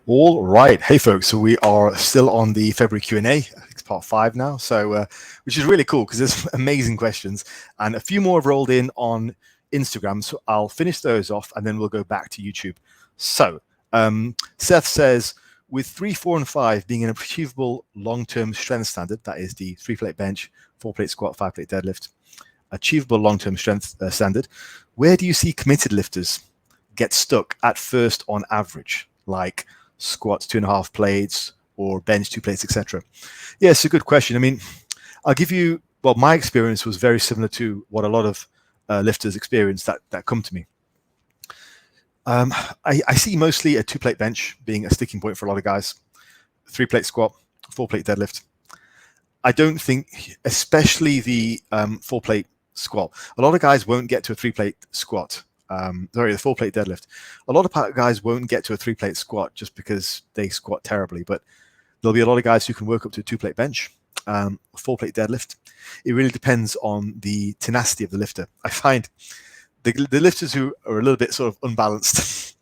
All right. Hey, folks. So we are still on the February Q&A. I think it's part 5 now. So, which is really cool because there's amazing questions and a few more have rolled in on Instagram. So I'll finish those off and then we'll go back to YouTube. So Seth says, with 3, 4, and 5 being an achievable long-term strength standard, that is the 3-plate bench, 4-plate squat, 5-plate deadlift, achievable long-term strength standard, where do you see committed lifters get stuck at first on average, like squats 2.5 plates or bench 2 plates, etc.? Yeah, it's a good question. I mean, I'll give you, well, my experience was very similar to what a lot of lifters experience that come to me. I see mostly a 2-plate bench being a sticking point for a lot of guys, 3-plate squat, 4-plate deadlift. I don't think, especially the 4-plate squat, a lot of guys won't get to a 3-plate squat. The 4-plate deadlift. A lot of guys won't get to a 3-plate squat just because they squat terribly, but there'll be a lot of guys who can work up to a 2-plate bench, 4-plate deadlift. It really depends on the tenacity of the lifter. I find the lifters who are a little bit sort of unbalanced,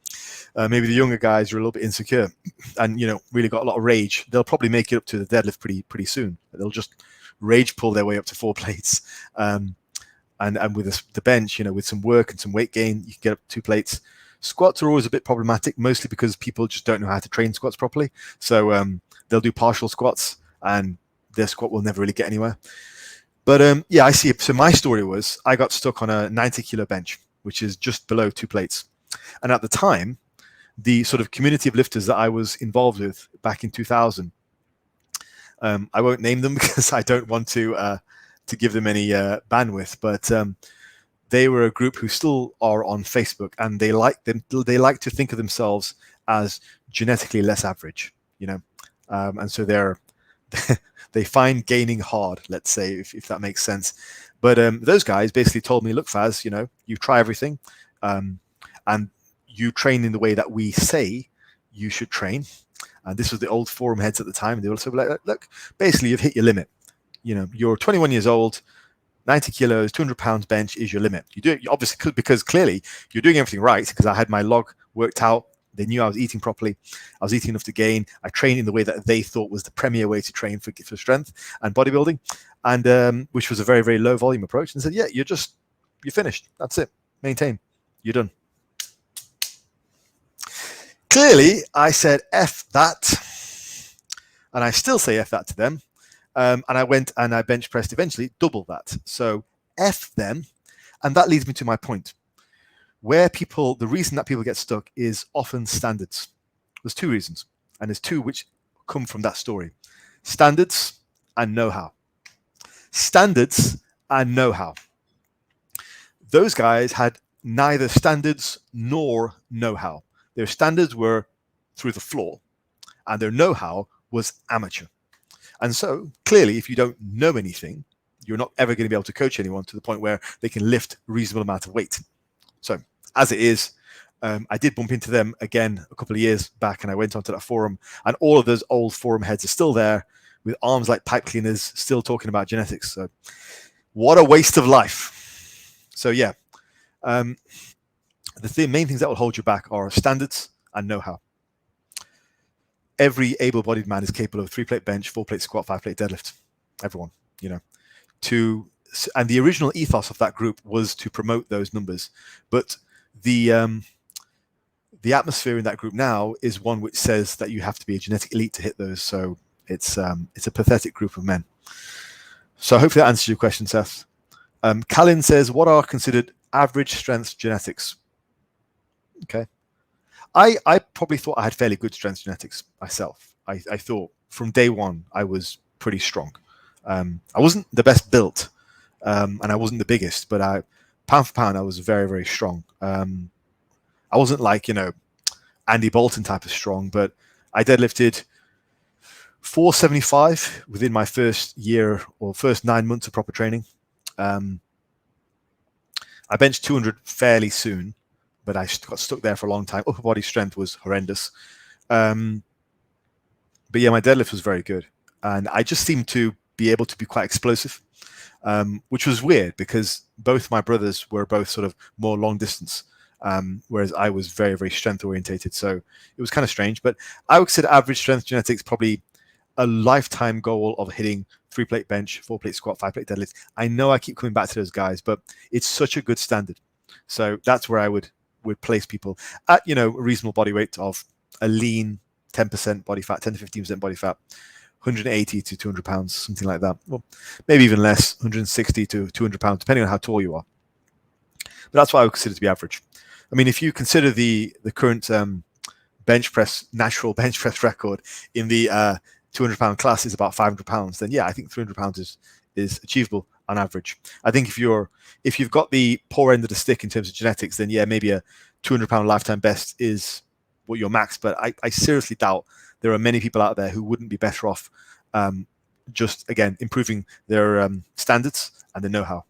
maybe the younger guys are a little bit insecure and, really got a lot of rage, they'll probably make it up to the deadlift pretty soon. They'll just rage pull their way up to 4 plates. And with the bench, with some work and some weight gain, you can get up to 2 plates. Squats are always a bit problematic, mostly because people just don't know how to train squats properly. So they'll do partial squats and their squat will never really get anywhere. But yeah, I see it. So my story was I got stuck on a 90-kilo bench, which is just below 2 plates. And at the time, the sort of community of lifters that I was involved with back in 2000, I won't name them because I don't want to give them any bandwidth, but they were a group who still are on Facebook, and they like to think of themselves as genetically less average, and so they find gaining hard, let's say, if that makes sense. But those guys basically told me, look, Faz, you try everything, and you train in the way that we say you should train. And this was the old forum heads at the time. They were also like, look, basically you've hit your limit. You're 21 years old, 90 kilos, 200 pounds bench is your limit. You do it obviously because clearly you're doing everything right, because I had my log worked out. They knew I was eating properly. I was eating enough to gain. I trained in the way that they thought was the premier way to train for strength and bodybuilding, and which was a very, very low volume approach. And said, yeah, you're finished. That's it. Maintain. You're done. Clearly, I said F that, and I still say F that to them. And I went and I bench pressed eventually double that. So F them. And that leads me to my point. The reason that people get stuck is often standards. There's 2 reasons. And there's 2 which come from that story. Standards and know-how. Standards and know-how. Those guys had neither standards nor know-how. Their standards were through the floor, and their know-how was amateur. And so, clearly, if you don't know anything, you're not ever going to be able to coach anyone to the point where they can lift a reasonable amount of weight. So, as it is, I did bump into them again a couple of years back, and I went onto that forum, and all of those old forum heads are still there with arms like pipe cleaners, still talking about genetics. So, what a waste of life. So, yeah. The main things that will hold you back are standards and know-how. Every able-bodied man is capable of 3-plate bench, 4-plate squat, 5-plate deadlift. Everyone, and the original ethos of that group was to promote those numbers. But the atmosphere in that group now is one which says that you have to be a genetic elite to hit those. So it's a pathetic group of men. So hopefully that answers your question, Seth. Callan says, what are considered average strength genetics? Okay. I probably thought I had fairly good strength genetics myself. I thought from day one I was pretty strong. I wasn't the best built, and I wasn't the biggest, but pound for pound I was very, very strong. I wasn't like Andy Bolton type of strong, but I deadlifted 475 within my first year or first 9 months of proper training. I benched 200 fairly soon, but I got stuck there for a long time. Upper body strength was horrendous. But yeah, my deadlift was very good. And I just seemed to be able to be quite explosive, which was weird because both my brothers were both sort of more long distance. whereas I was very, very strength orientated. So it was kind of strange. But I would consider average strength genetics probably a lifetime goal of hitting 3-plate bench, 4-plate squat, 5-plate deadlift. I know I keep coming back to those guys, but it's such a good standard. So that's where I would place people at, a reasonable body weight of a lean 10% body fat, 10 to 15% body fat, 180 to 200 pounds, something like that. Well, maybe even less, 160 to 200 pounds, depending on how tall you are. But that's what I would consider to be average. I mean, if you consider the current natural bench press record in the 200-pound class is about 500 pounds, then yeah, I think 300 pounds is achievable on average. I think if you've got the poor end of the stick in terms of genetics, then yeah, maybe a 200-pound lifetime best is what your max. But I seriously doubt there are many people out there who wouldn't be better off just, again, improving their standards and their know-how.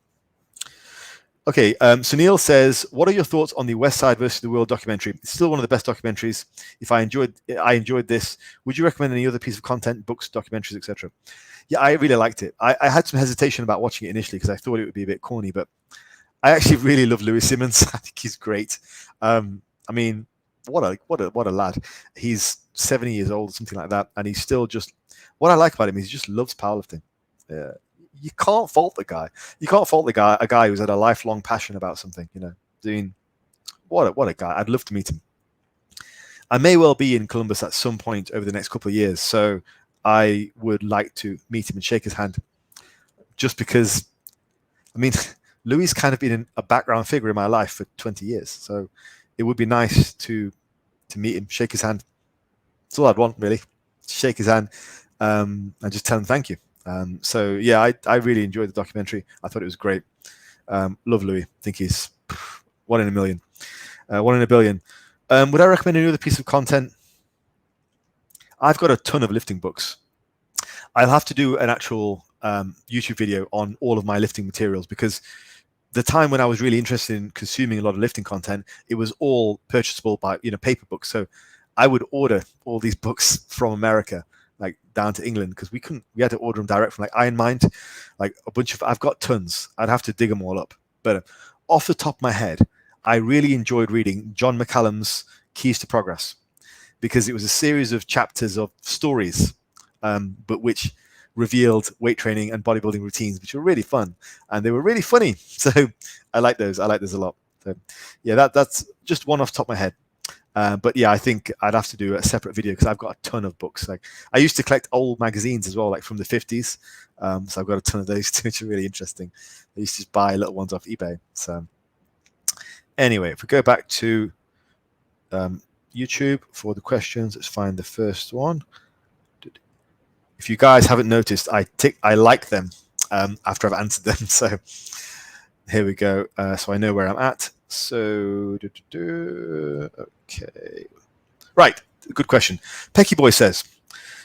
Okay, Sunil says, what are your thoughts on the Westside Vs The World documentary? It's still one of the best documentaries. If I enjoyed this, would you recommend any other piece of content, books, documentaries, etc.? Yeah, I really liked it. I had some hesitation about watching it initially because I thought it would be a bit corny, but I actually really love Louis Simmons. I think he's great. I mean, what a lad. He's 70 years old, something like that, and he's still just. What I like about him is he just loves powerlifting. You can't fault the guy. You can't fault a guy who's had a lifelong passion about something. Doing what a guy. I'd love to meet him. I may well be in Columbus at some point over the next couple of years, so I would like to meet him and shake his hand. Just because, I mean, Louis kind of been a background figure in my life for 20 years, so it would be nice to meet him, shake his hand. That's all I'd want, really. Shake his hand and just tell him thank you. So yeah, I really enjoyed the documentary. I thought it was great. Love Louis. I think he's one in a million, one in a billion. Would I recommend any other piece of content? I've got a ton of lifting books. I'll have to do an actual YouTube video on all of my lifting materials, because the time when I was really interested in consuming a lot of lifting content, it was all purchasable by paper books. So I would order all these books from America, like down to England, because we had to order them direct from like Iron Mind, like a bunch of. I've got tons. I'd have to dig them all up. But off the top of my head, I really enjoyed reading John McCallum's Keys to Progress, because it was a series of chapters of stories, but which revealed weight training and bodybuilding routines, which were really fun, and they were really funny. So I like those. I like those a lot. So yeah, that's just one off the top of my head. But yeah, I think I'd have to do a separate video because I've got a ton of books. Like I used to collect old magazines as well, like from the 50s. So I've got a ton of those too, which are really interesting. I used to just buy little ones off eBay. So anyway, if we go back to YouTube for the questions, let's find the first one. If you guys haven't noticed, I like them after I've answered them. So here we go. So I know where I'm at. So okay, right. Good question. Pecky Boy says,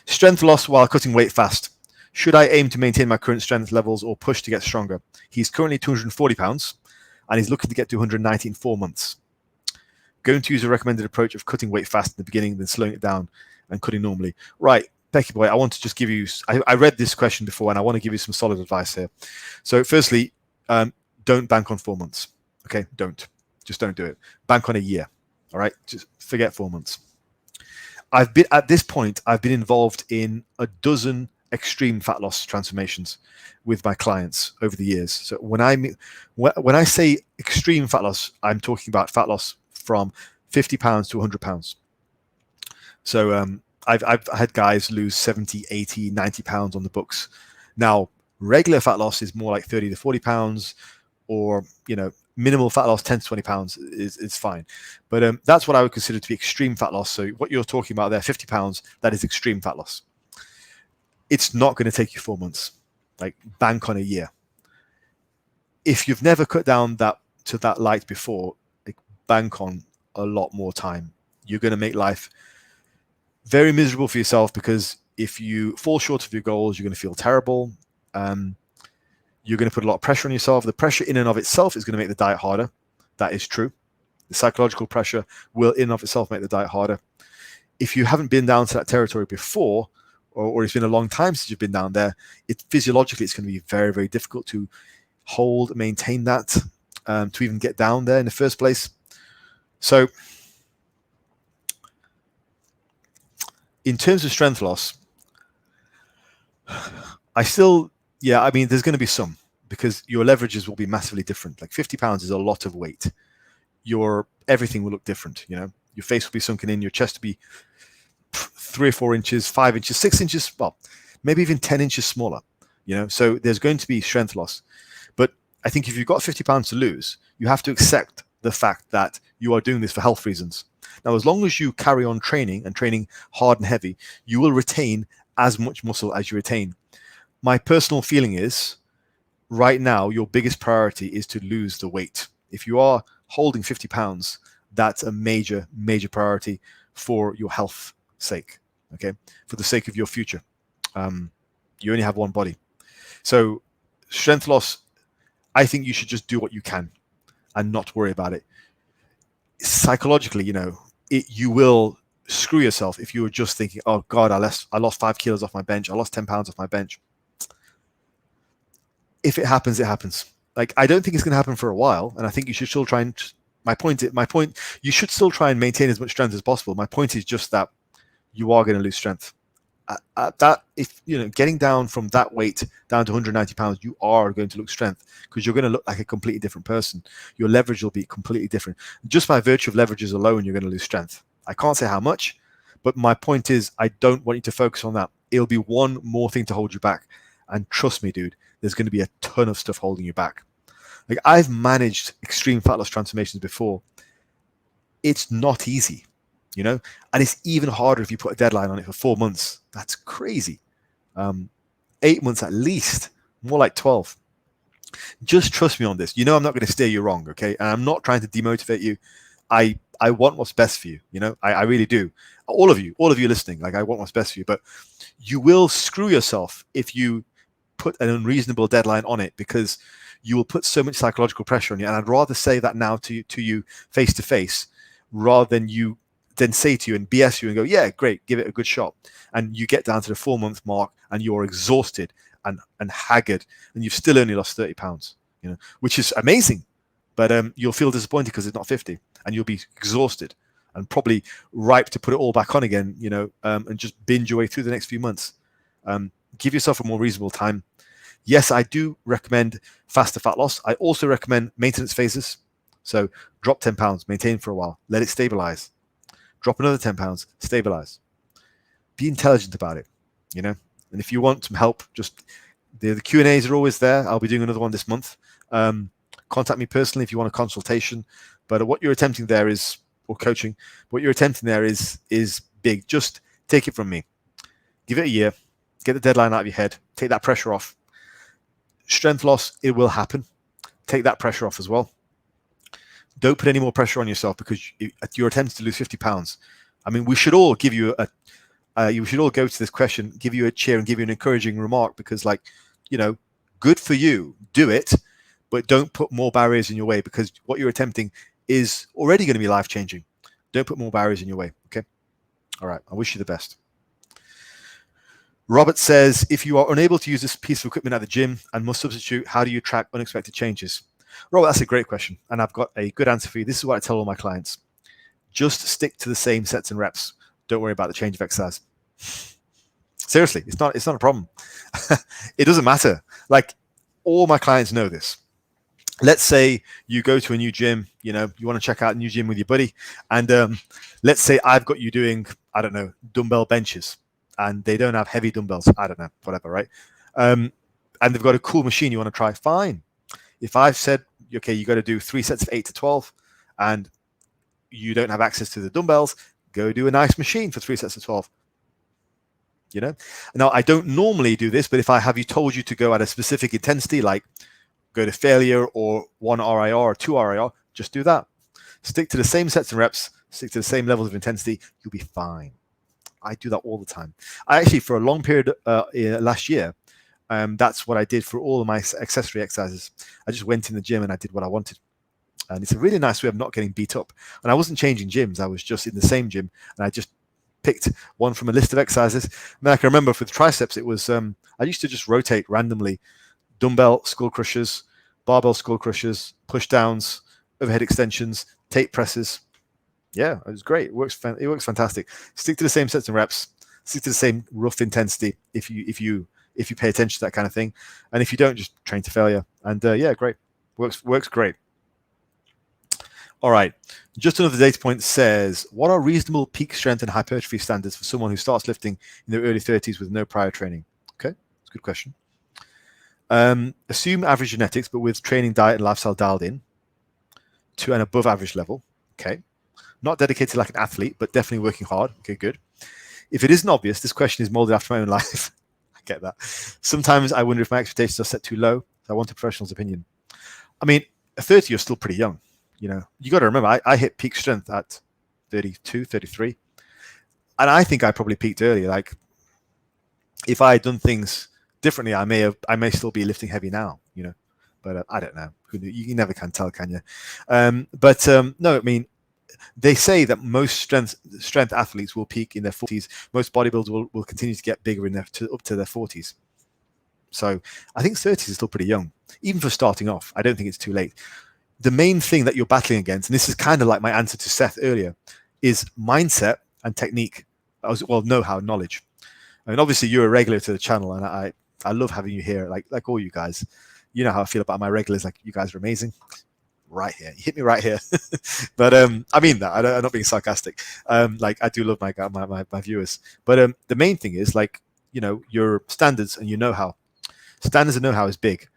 strength loss while cutting weight fast. Should I aim to maintain my current strength levels or push to get stronger? He's currently 240 pounds and he's looking to get to 190 in 4 months. Going to use a recommended approach of cutting weight fast in the beginning, then slowing it down and cutting normally. Right, Pecky Boy, I want to just give you, I read this question before and I want to give you some solid advice here. So firstly, don't bank on 4 months. Okay, just don't do it. Bank on a year. All right, just forget 4 months. I've been involved in a dozen extreme fat loss transformations with my clients over the years. So when I say extreme fat loss, I'm talking about fat loss from 50 pounds to 100 pounds. So I've had guys lose 70, 80, 90 pounds on the books. Now, regular fat loss is more like 30 to 40 pounds, or minimal fat loss 10 to 20 pounds is fine. But that's what I would consider to be extreme fat loss. So what you're talking about there, 50 pounds, that is extreme fat loss. It's not going to take you 4 months. Like, bank on a year. If you've never cut down to that light before, like, bank on a lot more time. You're going to make life very miserable for yourself, because if you fall short of your goals, you're going to feel terrible. You're going to put a lot of pressure on yourself. The pressure in and of itself is going to make the diet harder. That is true. The psychological pressure will in and of itself make the diet harder. If you haven't been down to that territory before, or it's been a long time since you've been down there, physiologically it's going to be very, very difficult to maintain that, to even get down there in the first place. So in terms of strength loss, I mean, there's going to be some, because your leverages will be massively different. Like 50 pounds is a lot of weight. Everything will look different. Your face will be sunken in, your chest will be 3 or 4 inches, 5 inches, 6 inches, well, maybe even 10 inches smaller. So there's going to be strength loss. But I think if you've got 50 pounds to lose, you have to accept the fact that you are doing this for health reasons. Now, as long as you carry on training and training hard and heavy, you will retain as much muscle as you retain. My personal feeling is, right now, your biggest priority is to lose the weight. If you are holding 50 pounds, that's a major, major priority for your health sake, okay? For the sake of your future. You only have one body. So strength loss, I think you should just do what you can and not worry about it. Psychologically, you will screw yourself if you were just thinking, oh God, I lost 5 kilos off my bench. I lost 10 pounds off my bench. If it happens, it happens. Like, I don't think it's going to happen for a while. And I think you should still try and, my point, you should still try and maintain as much strength as possible. My point is just that you are going to lose strength. If getting down from that weight down to 190 pounds, you are going to lose strength, because you're going to look like a completely different person. Your leverage will be completely different. Just by virtue of leverages alone, you're going to lose strength. I can't say how much, but my point is, I don't want you to focus on that. It'll be one more thing to hold you back. And trust me, dude, there's going to be a ton of stuff holding you back. Like, I've managed extreme fat loss transformations before. It's not easy. And it's even harder if you put a deadline on it for 4 months. That's crazy. 8 months at least, more like 12. Just trust me on this. I'm not going to steer you wrong, okay? And I'm not trying to demotivate you. I want what's best for you. I really do. All of you listening, like, I want what's best for you. But you will screw yourself if you put an unreasonable deadline on it, because you will put so much psychological pressure on you. And I'd rather say that now to you face to face, rather than then say to you and BS you and go, yeah, great, give it a good shot. And you get down to the 4-month mark and you're exhausted and haggard, and you've still only lost 30 pounds, which is amazing. But you'll feel disappointed because it's not 50, and you'll be exhausted and probably ripe to put it all back on again, and just binge your way through the next few months. Give yourself a more reasonable time. Yes, I do recommend faster fat loss. I also recommend maintenance phases. So drop 10 pounds, maintain for a while, let it stabilize. Drop another 10 pounds, stabilize. Be intelligent about it, And if you want some help, just the Q&As are always there. I'll be doing another one this month. Contact me personally if you want a consultation. But what you're attempting there is, or coaching, what you're attempting there is big. Just take it from me. Give it a year. Get the deadline out of your head. Take that pressure off. Strength loss, it will happen. Take that pressure off as well. Don't put any more pressure on yourself, because you're attempting to lose 50 pounds. I mean, we should all give you you should all go to this question, give you a cheer and give you an encouraging remark, because, like, good for you. Do it, but don't put more barriers in your way, because what you're attempting is already going to be life-changing. Don't put more barriers in your way, okay? All right, I wish you the best. Robert says, if you are unable to use this piece of equipment at the gym and must substitute, how do you track unexpected changes? Robert, that's a great question, and I've got a good answer for you. This is what I tell all my clients. Just stick to the same sets and reps. Don't worry about the change of exercise. Seriously, it's not a problem. It doesn't matter. Like, all my clients know this. Let's say you go to a new gym, you want to check out a new gym with your buddy, and let's say I've got you doing, I don't know, dumbbell benches, and they don't have heavy dumbbells. I don't know, whatever, right? And they've got a cool machine you want to try. Fine. If I've said, okay, you got to do 3 sets of 8 to 12, and you don't have access to the dumbbells, go do a nice machine for 3 sets of 12. Now, I don't normally do this, but if I have told you to go at a specific intensity, like go to failure or 1 RIR or 2 RIR, just do that. Stick to the same sets and reps, stick to the same levels of intensity, you'll be fine. I do that all the time. I actually, for a long period last year, that's what I did for all of my accessory exercises. I just went in the gym and I did what I wanted. And it's a really nice way of not getting beat up. And I wasn't changing gyms. I was just in the same gym, and I just picked one from a list of exercises. And then I can remember for the triceps, it was, I used to just rotate randomly: dumbbell skull crushers, barbell skull crushers, push downs, overhead extensions, tape presses. Yeah, it was great. It works. It works fantastic. Stick to the same sets and reps. Stick to the same rough intensity if you pay attention to that kind of thing, and if you don't, just train to failure. And yeah, great. Works great. All right. Just another data point says, what are reasonable peak strength and hypertrophy standards for someone who starts lifting in their early 30s with no prior training? Okay, that's a good question. Assume average genetics, but with training, diet, and lifestyle dialed in to an above average level. Okay. Not dedicated like an athlete, but definitely working hard. Okay, good. If it isn't obvious, this question is molded after my own life. I get that. Sometimes I wonder if my expectations are set too low. So I want a professional's opinion. I mean, at 30, you're still pretty young. You know, you got to remember, I hit peak strength at 32, 33. And I think I probably peaked earlier. Like, if I had done things differently, I may still be lifting heavy now, you know, but I don't know. You never can tell, can you? No, I mean, they say that most strength athletes will peak in their 40s. Most bodybuilders will continue to get bigger up to their 40s. So I think 30s is still pretty young, even for starting off. I don't think it's too late. The main thing that you're battling against, and this is kind of like my answer to Seth earlier, is mindset and technique. Well, know-how, knowledge. I mean, obviously you're a regular to the channel, and I love having you here. Like all you guys, you know how I feel about my regulars. Like, you guys are amazing. Right here, you hit me right here. But I mean that. I'm not being sarcastic. Like, I do love my viewers. But the main thing is, like, you know, your standards and your know-how. Standards and know-how is big.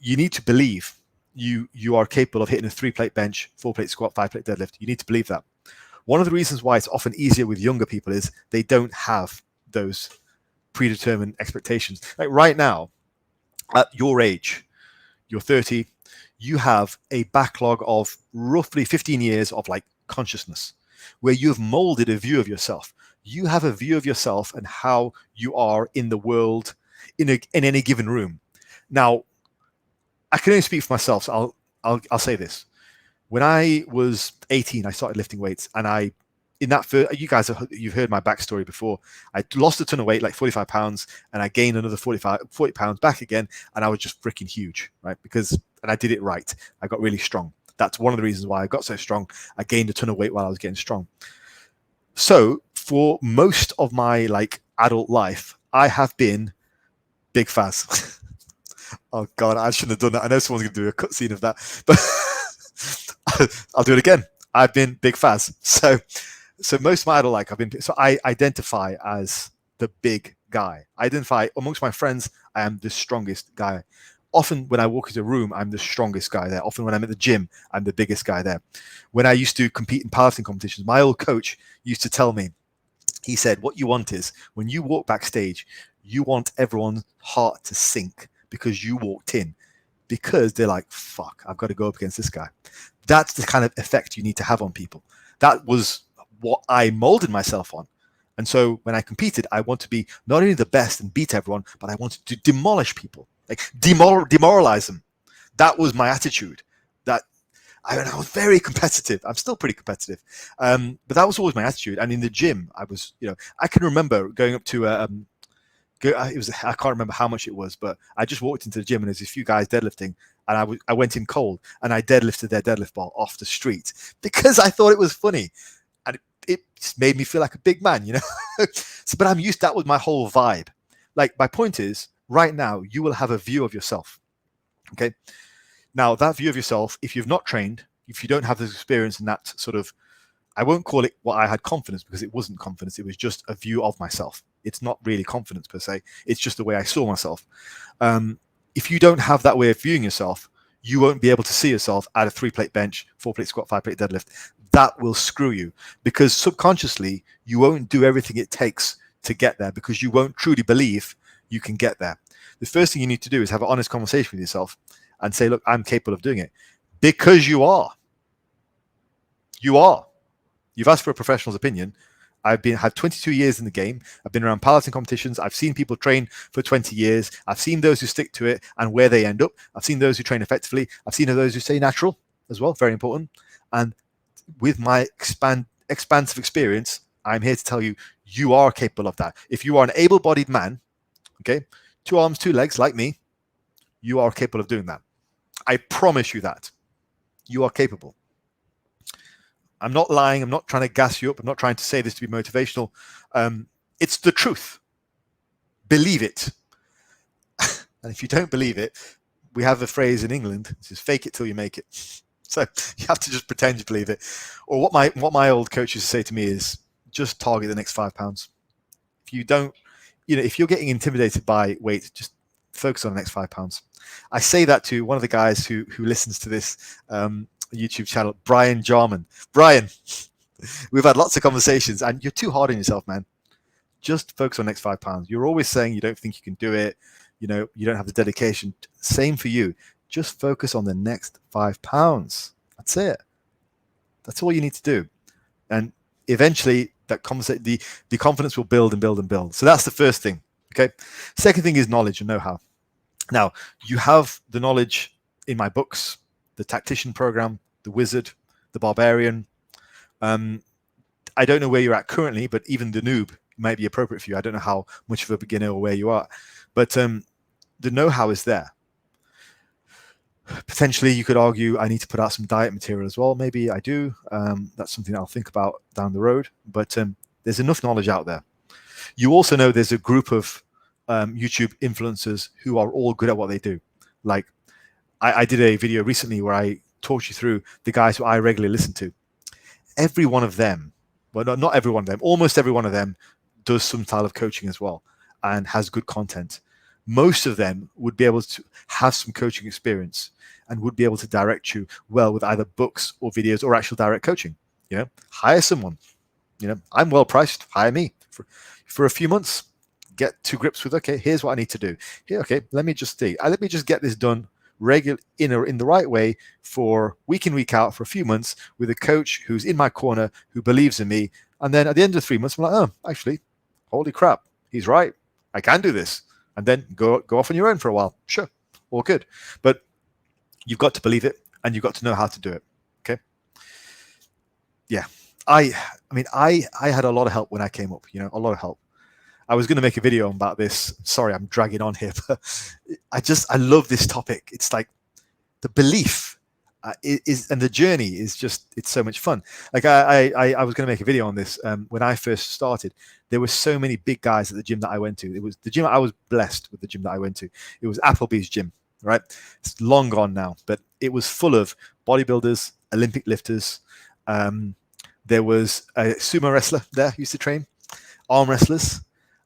You need to believe you are capable of hitting a 3-plate bench, 4-plate squat, 5-plate deadlift. You need to believe that. One of the reasons why it's often easier with younger people is they don't have those predetermined expectations. Like right now, at your age, you're 30, you have a backlog of roughly 15 years of like consciousness where you've molded a view of yourself. You have a view of yourself and how you are in the world in any given room. Now, I can only speak for myself, so I'll say this. When I was 18, I started lifting weights, and you've heard my backstory before. I lost a ton of weight, like 45 pounds, and I gained another 40 pounds back again, and I was just freaking huge, right? And I did it right. I got really strong. That's one of the reasons why I got so strong. I gained a ton of weight while I was getting strong. So for most of my like adult life, I have been big Faz. Oh God, I shouldn't have done that. I know someone's going to do a cutscene of that, but I'll do it again. I've been big Faz. So most of my adult life, so I identify as the big guy. I identify amongst my friends, I am the strongest guy. Often when I walk into a room, I'm the strongest guy there. Often when I'm at the gym, I'm the biggest guy there. When I used to compete in powerlifting competitions, my old coach used to tell me, he said, what you want is when you walk backstage, you want everyone's heart to sink because you walked in, because they're like, fuck, I've got to go up against this guy. That's the kind of effect you need to have on people. That was what I molded myself on. And so when I competed, I want to be not only the best and beat everyone, but I wanted to demolish people, like demoralize them. That was my attitude. I was very competitive. I'm still pretty competitive. But that was always my attitude. And in the gym, I was, I can remember going up to I can't remember how much it was, but I just walked into the gym and there's a few guys deadlifting, and I went in cold and I deadlifted their deadlift bar off the street because I thought it was funny, and it just made me feel like a big man, So, but I'm used. That was my whole vibe. Like, my point is, right now you will have a view of yourself. Okay, now that view of yourself, if you've not trained, if you don't have this experience and that sort of, I won't call it what I had confidence, because it wasn't confidence. It was just a view of myself. It's not really confidence per se. It's just the way I saw myself. If you don't have that way of viewing yourself, you won't be able to see yourself at a 3-plate bench, 4-plate squat, 5-plate deadlift. That will screw you, because subconsciously you won't do everything it takes to get there, because you won't truly believe you can get there. The first thing you need to do is have an honest conversation with yourself and say, look, I'm capable of doing it, because you are. You are. You've asked for a professional's opinion. I've had 22 years in the game. I've been around powerlifting competitions. I've seen people train for 20 years. I've seen those who stick to it and where they end up. I've seen those who train effectively. I've seen those who stay natural as well. Very important. And with my expansive experience, I'm here to tell you, you are capable of that. If you are an able-bodied man, okay, 2 arms, 2 legs like me, you are capable of doing that. I promise you that. You are capable. I'm not lying. I'm not trying to gas you up. I'm not trying to say this to be motivational. It's the truth. Believe it. And if you don't believe it, we have a phrase in England, it says fake it till you make it. So you have to just pretend you believe it. Or what my old coach used to say to me is just target the next £5. If you don't, if you're getting intimidated by weight, just focus on the next £5. I say that to one of the guys who listens to this YouTube channel, Brian Jarman. Brian, we've had lots of conversations, and you're too hard on yourself, man. Just focus on the next £5. You're always saying you don't think you can do it. You don't have the dedication. Same for you. Just focus on the next £5. That's it. That's all you need to do. And eventually that the confidence will build and build and build. So that's the first thing. Okay. Second thing is knowledge and know-how. Now, you have the knowledge in my books, the Tactician program, the Wizard, the Barbarian. I don't know where you're at currently, but even the Noob might be appropriate for you. I don't know how much of a beginner or where you are, but the know-how is there. Potentially, you could argue I need to put out some diet material as well. Maybe I do. That's something I'll think about down the road. But there's enough knowledge out there. You also know there's a group of YouTube influencers who are all good at what they do. Like I did a video recently where I talked you through the guys who I regularly listen to. Every one of them, well, not every one of them, almost every one of them does some style of coaching as well and has good content. Most of them would be able to have some coaching experience and would be able to direct you well with either books or videos or actual direct coaching. Hire someone. I'm well priced. Hire me for a few months. Get to grips with, okay, here's what I need to do. Here, okay, let me just get this done regular in the right way for week in, week out for a few months with a coach who's in my corner, who believes in me. And then at the end of 3 months, I'm like, oh, actually, holy crap, he's right. I can do this. And then go off on your own for a while. Sure, all good. But you've got to believe it, and you've got to know how to do it. Okay. Yeah. I mean, I had a lot of help when I came up, a lot of help. I was going to make a video about this. Sorry, I'm dragging on here, but I love this topic. It's like the belief is, and the journey is just, it's so much fun. Like I was going to make a video on this. When I first started, there were so many big guys at the gym that I went to. It was the gym. I was blessed with the gym that I went to. It was Applebee's gym, right? It's long gone now, but it was full of bodybuilders, Olympic lifters. There was a sumo wrestler there who used to train, arm wrestlers.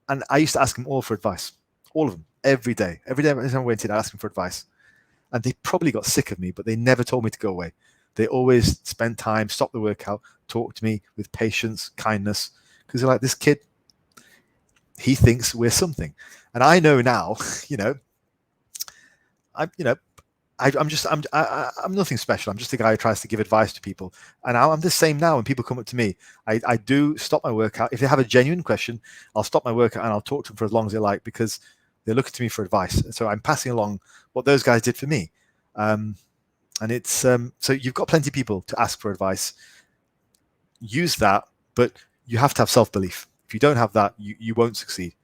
And I used to ask them all for advice, all of them, every day. Every time I went in, I asked them for advice. And they probably got sick of me, but they never told me to go away. They always spent time, stopped the workout, talked to me with patience, kindness, because they're like, this kid, he thinks we're something. And I know now, I'm nothing special. I'm just a guy who tries to give advice to people. And I'm the same now when people come up to me. I do stop my workout. If they have a genuine question, I'll stop my workout and I'll talk to them for as long as they like, because they're looking to me for advice. So I'm passing along what those guys did for me. And it's so you've got plenty of people to ask for advice. Use that, but you have to have self-belief. If you don't have that, you won't succeed.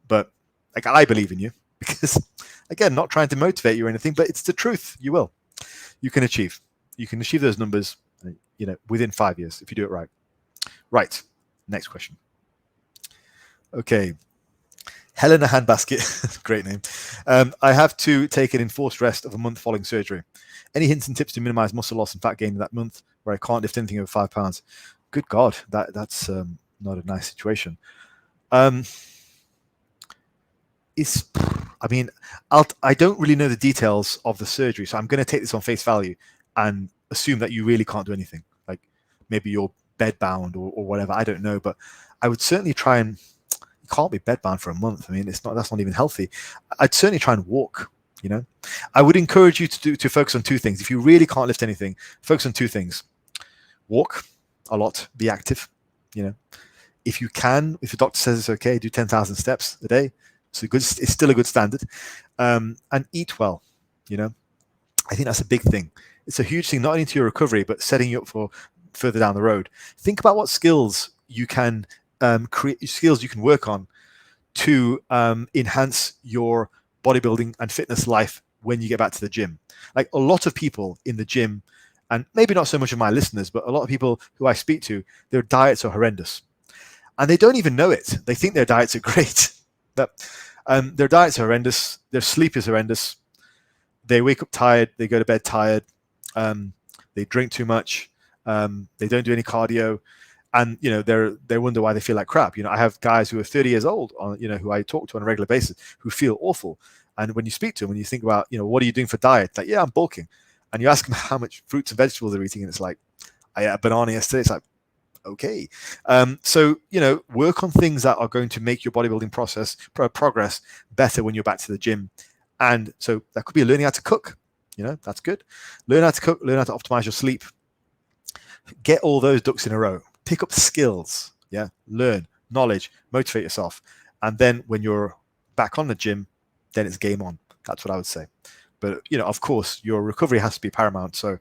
But like, I believe in you, because again, not trying to motivate you or anything, but it's the truth. You will. You can achieve those numbers, within 5 years if you do it right. Right. Next question. Okay. Helena Handbasket, great name. I have to take an enforced rest of a month following surgery. Any hints and tips to minimize muscle loss and fat gain in that month where I can't lift anything over 5 pounds? Good God, that's not a nice situation. I don't really know the details of the surgery, so I'm going to take this on face value and assume that you really can't do anything. Like maybe you're bedbound or whatever. I don't know, but I would certainly try and. You can't be bedbound for a month. I mean, that's not even healthy. I'd certainly try and walk. I would encourage you to focus on two things. If you really can't lift anything, focus on two things: walk a lot, be active. If you can, if the doctor says it's okay, do 10,000 steps a day. It's still a good standard. And eat well. I think that's a big thing. It's a huge thing, not only to your recovery, but setting you up for further down the road. Think about what skills you can skills you can work on to enhance your bodybuilding and fitness life when you get back to the gym. Like a lot of people in the gym and maybe not so much of my listeners, but a lot of people who I speak to, their diets are horrendous. And they don't even know it. They think their diets are great. But their diets are horrendous. Their sleep is horrendous. They wake up tired. They go to bed tired. They drink too much. They don't do any cardio. And they wonder why they feel like crap. I have guys who are 30 years old, who I talk to on a regular basis, who feel awful. And when you speak to them, when you think about, what are you doing for diet? Like, yeah, I'm bulking. And you ask them how much fruits and vegetables they're eating, and it's like, I ate a banana yesterday. It's like, okay. So, work on things that are going to make your bodybuilding progress better when you're back to the gym. And so that could be learning how to cook. That's good. Learn how to cook, learn how to optimize your sleep. Get all those ducks in a row. Pick up skills. Yeah. Learn, knowledge, motivate yourself. And then when you're back on the gym, then it's game on. That's what I would say. But, of course, your recovery has to be paramount. So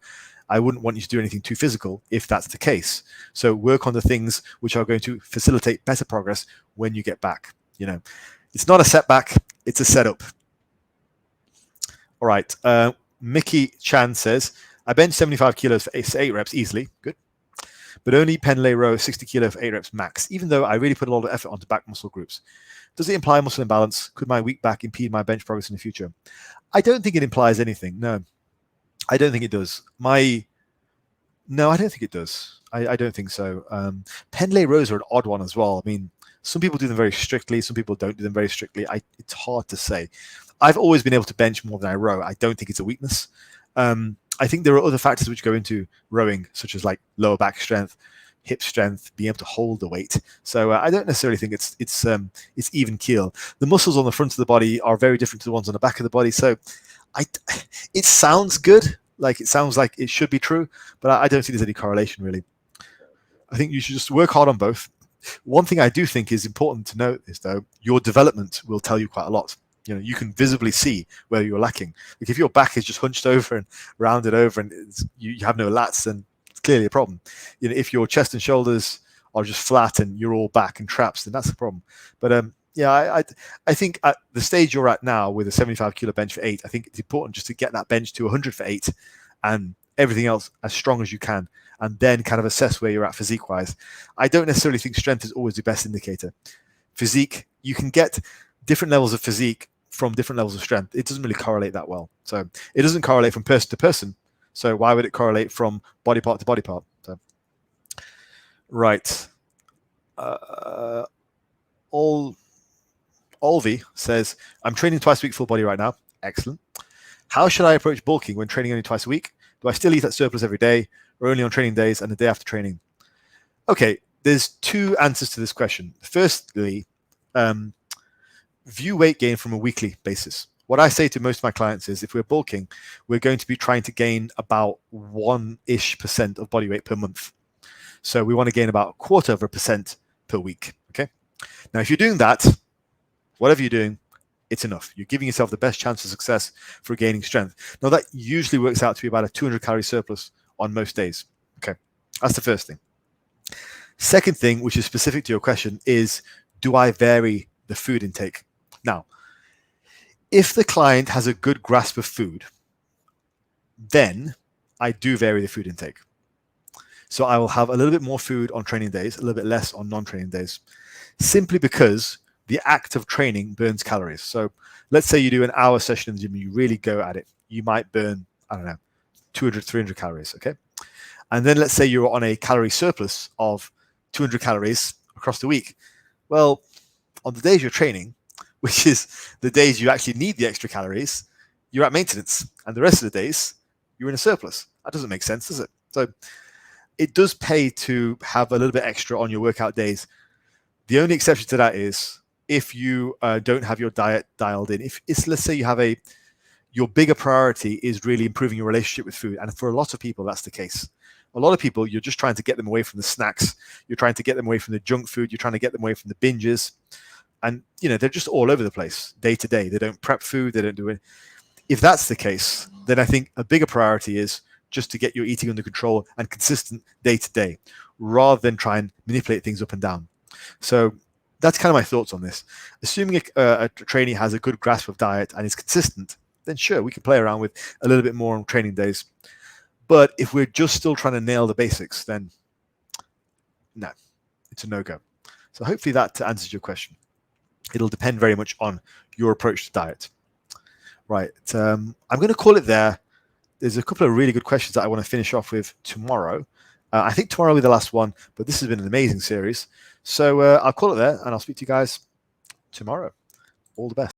I wouldn't want you to do anything too physical if that's the case. So work on the things which are going to facilitate better progress when you get back. It's not a setback, it's a setup. All right. Mickey Chan says, I bench 75 kilos for 8 reps easily. Good. But only pen lay row 60 kilo for 8 reps max, even though I really put a lot of effort onto back muscle groups. Does it imply muscle imbalance? Could my weak back impede my bench progress in the future? I don't think it implies anything. No, I don't think it does. No, I don't think it does. I don't think so. Pen lay rows are an odd one as well. I mean, some people do them very strictly. Some people don't do them very strictly. It's hard to say. I've always been able to bench more than I row. I don't think it's a weakness. I think there are other factors which go into rowing, such as like lower back strength, hip strength, being able to hold the weight. So I don't necessarily think it's even keel. The muscles on the front of the body are very different to the ones on the back of the body. So it sounds good, like it sounds like it should be true, but I don't think there's any correlation really. I think you should just work hard on both. One thing I do think is important to note is, though, your development will tell you quite a lot. You can visibly see where you're lacking. Like if your back is just hunched over and rounded over and you have no lats, then it's clearly a problem. If your chest and shoulders are just flat and you're all back and traps, then that's the problem. But yeah, I think at the stage you're at now with a 75 kilo bench for 8, I think it's important just to get that bench to 100 for 8 and everything else as strong as you can, and then kind of assess where you're at physique wise. I don't necessarily think strength is always the best indicator. Physique, you can get different levels of physique from different levels of strength. It doesn't really correlate that well. So it doesn't correlate from person to person. So why would it correlate from body part to body part? So, right. Olvi says, I'm training twice a week full body right now. Excellent. How should I approach bulking when training only twice a week? Do I still eat at surplus every day or only on training days and the day after training? Okay, there's 2 answers to this question. Firstly, view weight gain from a weekly basis. What I say to most of my clients is if we're bulking, we're going to be trying to gain about 1-ish% of body weight per month. So we want to gain about 1/4% per week. Okay. Now, if you're doing that, whatever you're doing, it's enough. You're giving yourself the best chance of success for gaining strength. Now, that usually works out to be about a 200 calorie surplus on most days. Okay. That's the first thing. Second thing, which is specific to your question, is do I vary the food intake? Now, if the client has a good grasp of food, then I do vary the food intake. So I will have a little bit more food on training days, a little bit less on non-training days, simply because the act of training burns calories. So let's say you do an hour session in the gym and you really go at it. You might burn, 200, 300 calories, okay? And then let's say you're on a calorie surplus of 200 calories across the week. Well, on the days you're training, which is the days you actually need the extra calories, you're at maintenance. And the rest of the days, you're in a surplus. That doesn't make sense, does it? So it does pay to have a little bit extra on your workout days. The only exception to that is if you don't have your diet dialed in. If it's, let's say you have your bigger priority is really improving your relationship with food. And for a lot of people, that's the case. A lot of people, you're just trying to get them away from the snacks. You're trying to get them away from the junk food. You're trying to get them away from the binges. And, they're just all over the place day to day. They don't prep food. They don't do it. If that's the case, then I think a bigger priority is just to get your eating under control and consistent day to day, rather than try and manipulate things up and down. So that's kind of my thoughts on this. Assuming a trainee has a good grasp of diet and is consistent, then sure, we can play around with a little bit more on training days. But if we're just still trying to nail the basics, then no, it's a no-go. So hopefully that answers your question. It'll depend very much on your approach to diet. Right, I'm going to call it there. There's a couple of really good questions that I want to finish off with tomorrow. I think tomorrow will be the last one, but this has been an amazing series. So I'll call it there, and I'll speak to you guys tomorrow. All the best.